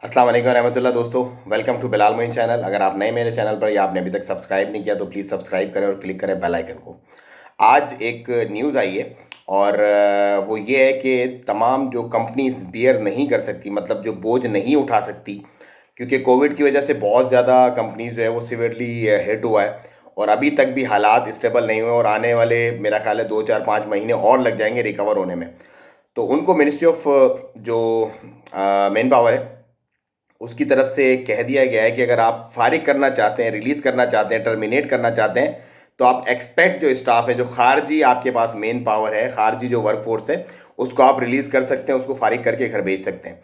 अस्सलाम वालेकुम रहमतुल्लाह। दोस्तों, welcome to Bilal Moin channel. अगर आप नए मेरे चैनल पर या आपने अभी तक सब्सक्राइब नहीं किया तो प्लीज़ सब्सक्राइब करें और क्लिक करें बेल आइकन को। आज एक न्यूज़ आई है और वो ये है कि तमाम जो कंपनीज बियर नहीं कर सकती, मतलब जो बोझ नहीं उठा सकती, क्योंकि कोविड की वजह से बहुत ज़्यादा कंपनीज जो है वो सिवियरली हिट हुआ है और अभी तक भी हालात स्टेबल नहीं हुए और आने वाले मेरा ख्याल है 2 4 5 महीने और लग जाएंगे रिकवर होने में। तो उनको मिनिस्ट्री ऑफ जो मेन पावर है उसकी तरफ से कह दिया गया है कि अगर आप फारिग करना चाहते हैं, रिलीज करना चाहते हैं, टर्मिनेट करना चाहते हैं, तो आप एक्सपेक्ट जो स्टाफ है, जो खारजी आपके पास मेन पावर है, खारजी जो वर्कफोर्स है, उसको आप रिलीज कर सकते हैं, उसको फारिग करके घर भेज सकते हैं।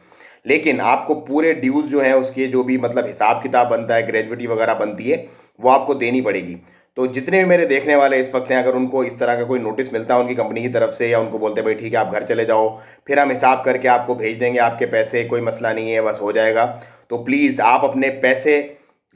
लेकिन आपको पूरे ड्यूज जो है उसके जो भी मतलब हिसाब किताब बनता है, ग्रेजुएटी वगैरह बनती है, वो आपको देनी पड़ेगी। तो जितने भी मेरे देखने वाले इस वक्त हैं, अगर उनको इस तरह का कोई नोटिस मिलता है उनकी कंपनी की तरफ से, या उनको बोलते हैं भाई ठीक है आप घर चले जाओ, फिर हम हिसाब करके आपको भेज देंगे आपके पैसे, कोई मसला नहीं है, बस हो जाएगा, तो प्लीज़ आप अपने पैसे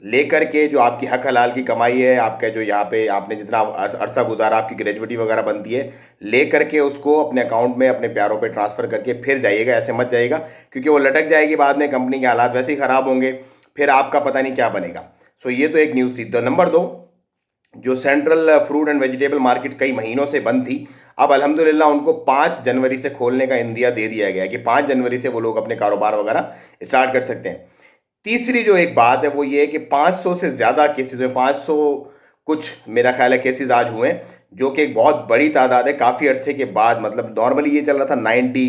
लेकर के, जो आपकी हक हलाल की कमाई है, आपका जो यहाँ पे आपने जितना अरसा गुजारा, आपकी ग्रेजुएटी वगैरह बनती है, ले करके उसको अपने अकाउंट में अपने प्यारों पे ट्रांसफ़र करके फिर जाइएगा। ऐसे मत जाइएगा, क्योंकि वो लटक जाएगी बाद में, कंपनी के हालात वैसे ही ख़राब होंगे, फिर आपका पता नहीं क्या बनेगा। सो ये तो एक न्यूज़ थी। तो नंबर दो, जो central fruit and vegetable market कई महीनों से बंद थी, अब अल्हम्दुलिल्लाह उनको 5 जनवरी से खोलने का इंदिया दे दिया गया है कि 5 जनवरी से वो लोग अपने कारोबार वगैरह स्टार्ट कर सकते हैं। तीसरी जो एक बात है वो ये है कि 500 से ज़्यादा केसेस हुए, 500 कुछ मेरा ख्याल है केसेस आज हुए हैं, जो कि एक बहुत बड़ी तादाद है काफ़ी अरसे के बाद। मतलब नॉर्मली ये चल रहा था 90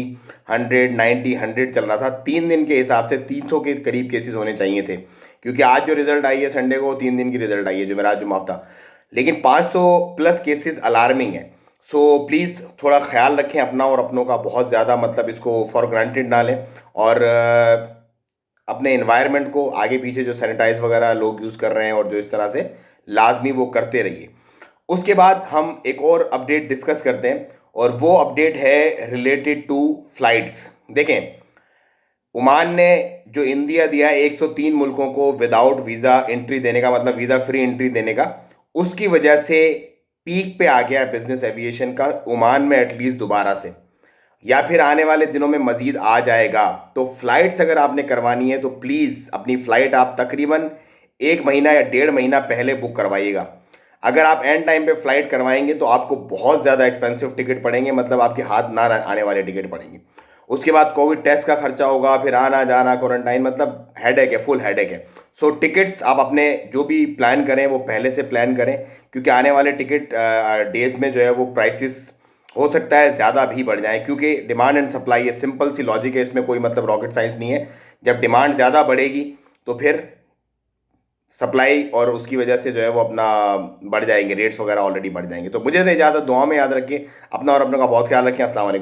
100 90 100 चल रहा था, 3 दिन के हिसाब से 300 के करीब केसेस होने चाहिए थे, क्योंकि आज जो रिजल्ट आई है संडे को, 3 दिन की रिजल्ट आई है जो मेरा आज जुमा था। लेकिन 500 प्लस केसेस अलार्मिंग है। सो प्लीज़ थोड़ा ख्याल रखें अपना और अपनों का, बहुत ज़्यादा मतलब इसको फॉर ग्रांटेड ना लें, और अपने इन्वायरमेंट को आगे पीछे जो सैनिटाइज वगैरह लोग यूज़ कर रहे हैं और जो इस तरह से लाजमी वो करते रहिए। उसके बाद हम एक और अपडेट डिस्कस करते हैं, और वो अपडेट है रिलेटेड टू फ्लाइट्स। देखें, ओमान ने जो इंडिया दिया है 103 मुल्कों को विदाउट वीज़ा एंट्री देने का, मतलब वीज़ा फ्री एंट्री देने का, उसकी वजह से पीक पे आ गया बिजनेस एविएशन का ओमान में, एटलीस्ट दोबारा से, या फिर आने वाले दिनों में मजीद आ जाएगा। तो फ्लाइट्स अगर आपने करवानी है तो प्लीज़ अपनी फ़्लाइट आप तकरीबन 1 महीना या 1.5 महीना पहले बुक करवाइएगा। अगर आप एंड टाइम पे फ़्लाइट करवाएंगे तो आपको बहुत ज़्यादा एक्सपेंसिव टिकट पड़ेंगे, मतलब आपके हाथ ना आने वाले टिकट पड़ेंगे। उसके बाद कोविड टेस्ट का खर्चा होगा, फिर आना जाना क्वारंटाइन, मतलब हेडेक है, फुल हेडेक है। सो टिकट्स आप अपने जो भी प्लान करें वो पहले से प्लान करें, क्योंकि आने वाले टिकट डेज में जो है वो प्राइसेस हो सकता है ज़्यादा भी बढ़ जाए, क्योंकि डिमांड एंड सप्लाई, ये सिंपल सी लॉजिक है, इसमें कोई मतलब रॉकेट साइंस नहीं है। जब डिमांड ज़्यादा बढ़ेगी तो फिर सप्लाई और उसकी वजह से जो है वो अपना बढ़ जाएंगे, रेट्स वगैरह ऑलरेडी बढ़ जाएंगे। तो मुझे तो इजाज़त, दुआ में याद रखिए, अपना और अपनों का बहुत ख्याल रखें। अस्सलाम वालेकुम।